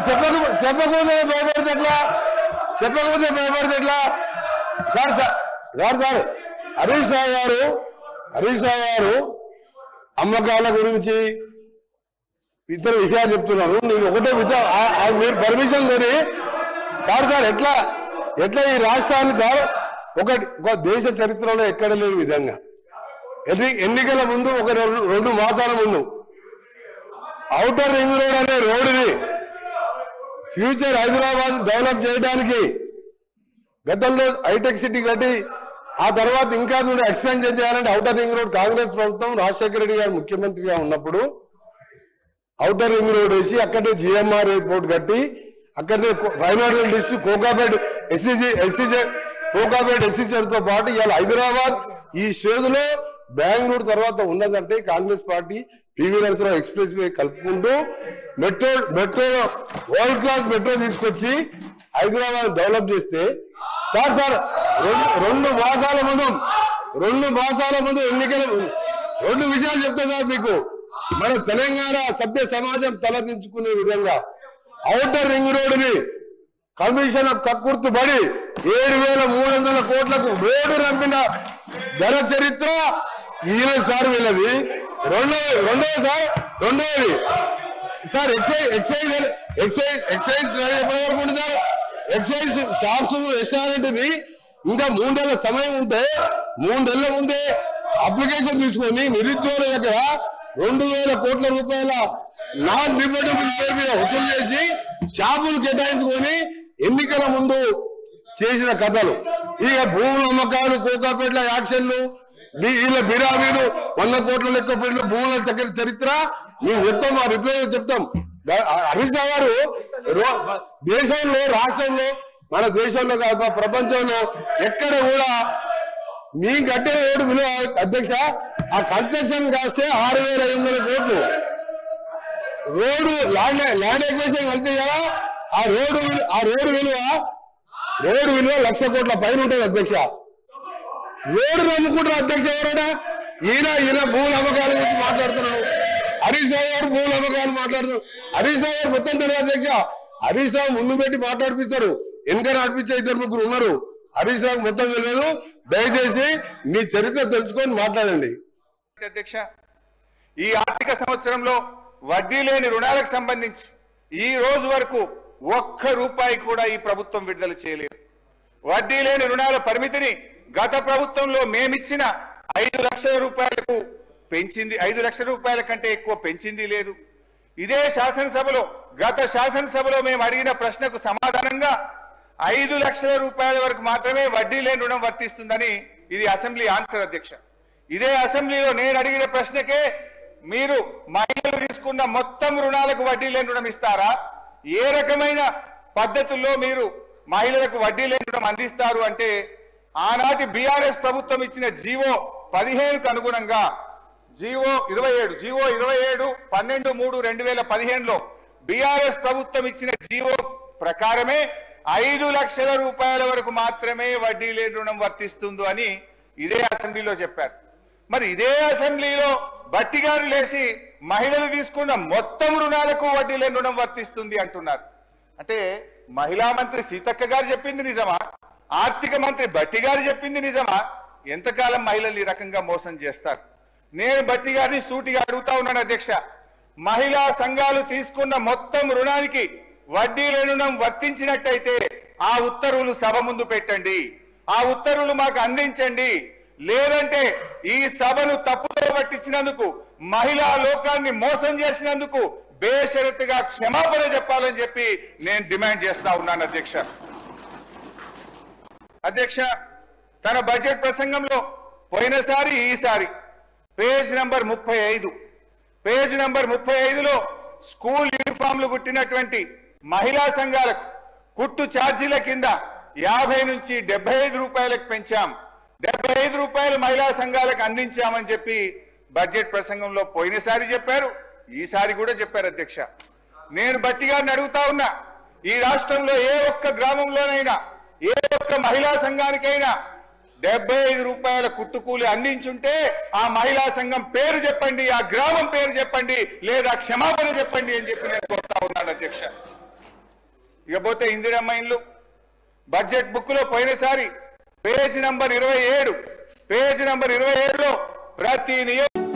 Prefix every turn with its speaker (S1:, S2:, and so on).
S1: చెప్పకపోతే భయపడితే ఎట్లా? చెప్పకపోతే భయపడితే ఎట్లా? సార్ హరీష్ రావు గారు అమ్మకాల గురించి ఇతర విషయాలు చెప్తున్నారు. నేను ఒకటే మీరు పర్మిషన్ కొని సార్ ఎట్లా ఈ రాష్ట్రాన్ని సార్ ఒక దేశ చరిత్రలో ఎక్కడ లేని విధంగా ఎన్నికల ముందు ఒక 2 మాసాల ముందు ఔటర్ రింగ్ రోడ్ అనే రోడ్డుని ఫ్యూచర్ హైదరాబాద్ డెవలప్ చేయడానికి గతంలో హైటెక్ సిటీ కట్టి ఆ తర్వాత ఇంకా ఎక్స్పెన్షన్ చేయాలంటే ఔటర్ రింగ్ రోడ్ కాంగ్రెస్ ప్రభుత్వం రాజశేఖర రెడ్డి గారు ముఖ్యమంత్రిగా ఉన్నప్పుడు ఔటర్ రింగ్ రోడ్ వేసి అక్కడే జిఎంఆర్ ఎయిర్పోర్ట్ కట్టి అక్కడనే ఫైనాన్షియల్ డిస్ట్రిక్ట్ కోకాపేట్ ఎస్సీజెడ్ తో పాటు ఇవాళ హైదరాబాద్ ఈ స్టేజ్లో బెంగళూరు తర్వాత ఉన్నదంటే Congress party PV Narasimha Rao expressway కలుపుకుంటూ మెట్రో వరల్డ్ క్లాస్ మెట్రో తీసుకొచ్చి హైదరాబాద్ డెవలప్ చేస్తే సార్ 2 మాసాల ముందు ఎన్నికల 2 విషయాలు చెప్తా సార్ మీకు. మన తెలంగాణ సభ్య సమాజం తలదించుకునే విధంగా ఔటర్ రింగ్ రోడ్డుని కమిషన్ కక్కుర్తు పడి 7,300 కోట్లకు రోడ్డు రంపిన ఘన చరిత్ర ఈయన సార్ వీళ్ళది. రెండోది సార్ ఎక్సైజ్ షాప్స్ రెస్టారెంట్ది ఇంకా 3 నెలల సమయం ఉంటే 3 నెలల ముందే అప్లికేషన్ తీసుకొని నిరుద్యోగుల దగ్గర 2,000 కోట్ల రూపాయల నాన్ రిఫండబుల్ పేరు మీద వసూలు చేసి షాపులు కేటాయించుకొని ఎన్నికల ముందు చేసిన కథలు. ఇక భూముల అమ్మకాలు కోకాపేట్ల యాక్షన్లు వీళ్ళ బిరామీలు 100 కోట్ల లెక్క పేర్లు భూముల దగ్గర చరిత్ర మేము చెప్తాం. మా రిప్లై చెప్తాం. హరీష్ రావు గారు దేశంలో రాష్ట్రంలో మన దేశంలో కాదు ప్రపంచంలో ఎక్కడ కూడా మీ కట్టే రోడ్డు విలువ అధ్యక్ష ఆ కన్స్ట్రక్షన్ కాస్తే 6,500 కోట్లు రోడ్డు ల్యాండ్ ఎక్వేషన్ కలితే కదా ఆ రోడ్డు విలువ 1,00,000 కోట్ల పైన ఉంటుంది అధ్యక్ష. రోడ్డు నమ్ముకుంటారు అధ్యక్ష. ఎవరైనా ఈయన భూముల అమ్మకాల గురించి మాట్లాడుతున్నాడు. హరీష్ రావు గారు భూముల అమ్మకాలు మాట్లాడుతున్నారు. హరీష్ రావు గారు మొత్తం తెలియదు అధ్యక్ష. హరీష్ రావు ముందు పెట్టి మాట్లాడిపిస్తారు, వెనక నడిపించే 2-3 ఉన్నారు. హరీష్ రావు మొత్తం తెలియదు. దయచేసి మీ చరిత్ర తెలుసుకొని మాట్లాడండి
S2: అధ్యక్ష. ఈ ఆర్థిక సంవత్సరంలో వడ్డీ లేని రుణాలకు సంబంధించి ఈ రోజు వరకు 1 రూపాయి కూడా ఈ ప్రభుత్వం విడుదల చేయలేదు. వడ్డీ లేని రుణాల పరిమితిని గత ప్రభుత్వంలో మేమిచ్చిన 5 లక్షల రూపాయలకు పెంచింది. 5 లక్షల రూపాయల కంటే ఎక్కువ పెంచింది లేదు. ఇదే శాసనసభలో గత శాసనసభలో మేము అడిగిన ప్రశ్నకు సమాధానంగా 5 లక్షల రూపాయల వరకు మాత్రమే వడ్డీ లేని రుణం వర్తిస్తుందని ఇది అసెంబ్లీ ఆన్సర్ అధ్యక్ష. ఇదే అసెంబ్లీలో నేను అడిగిన ప్రశ్నకే మీరు మహిళలు తీసుకున్న మొత్తం రుణాలకు వడ్డీ లేని రుణం ఇస్తారా, ఏ రకమైన పద్ధతుల్లో మీరు మహిళలకు వడ్డీ లేని రుణం అందిస్తారు అంటే ఆనాటి బీఆర్ఎస్ ప్రభుత్వం ఇచ్చిన జీవో 15కు అనుగుణంగా జీవో 27/12/2015లో బీఆర్ఎస్ ప్రభుత్వం ఇచ్చిన జీవో ప్రకారమే 5 లక్షల రూపాయల వరకు మాత్రమే వడ్డీ లేని రుణం వర్తిస్తుంది అని ఇదే అసెంబ్లీలో చెప్పారు. మరి ఇదే అసెంబ్లీలో బట్టి గారు లేచి మహిళలు తీసుకున్న మొత్తం రుణాలకు వడ్డీ లేని రుణం వర్తిస్తుంది అంటున్నారు. అంటే మహిళా మంత్రి సీతక్క గారు చెప్పింది నిజమా, ఆర్థిక మంత్రి బట్టి గారు చెప్పింది నిజమా? ఎంతకాలం మహిళలు ఈ రకంగా మోసం చేస్తారు? నేను బట్టి గారిని సూటిగా అడుగుతా ఉన్నాను అధ్యక్ష. మహిళా సంఘాలు తీసుకున్న మొత్తం రుణానికి వడ్డీ లేని రుణం వర్తించినట్టయితే ఆ ఉత్తర్వులు సభ ముందు పెట్టండి, ఆ ఉత్తర్వులు మాకు అందించండి. లేదంటే ఈ సభను తప్పుదో పట్టించినందుకు, మహిళా లోకాన్ని మోసం చేసినందుకు బేషరతుగా క్షమాపణ చెప్పాలని చెప్పి నేను డిమాండ్ చేస్తా ఉన్నాను అధ్యక్ష. అధ్యక్ష, తన బడ్జెట్ ప్రసంగంలో పోయినసారి ఈసారి పేజ్ నంబర్ 35లో స్కూల్ యూనిఫామ్లు కుట్టినటువంటి మహిళా సంఘాలకు కుట్టు ఛార్జీల కింద 50 నుంచి 75 రూపాయలకు పెంచాం, 75 రూపాయలు మహిళా సంఘాలకు అందించామని చెప్పి బడ్జెట్ ప్రసంగంలో పోయినసారి చెప్పారు, ఈసారి కూడా చెప్పారు అధ్యక్ష. నేను బట్టి గారిని అడుగుతా ఉన్నా, ఈ రాష్ట్రంలో ఏ ఒక్క గ్రామంలోనైనా ఏ ఒక్క మహిళా సంఘానికైనా 75 రూపాయల కుట్టుకూలి అందించుంటే ఆ మహిళా సంఘం పేరు చెప్పండి, ఆ గ్రామం పేరు చెప్పండి, లేదా క్షమాపణ చెప్పండి అని చెప్పి నేను కోరుతా ఉన్నాను అధ్యక్ష. ఇకపోతే ఇందిరమ్మ ఇండ్లు బడ్జెట్ బుక్ లో పోయినసారి పేజ్ నంబర్ 27 లో ప్రతి నియోజక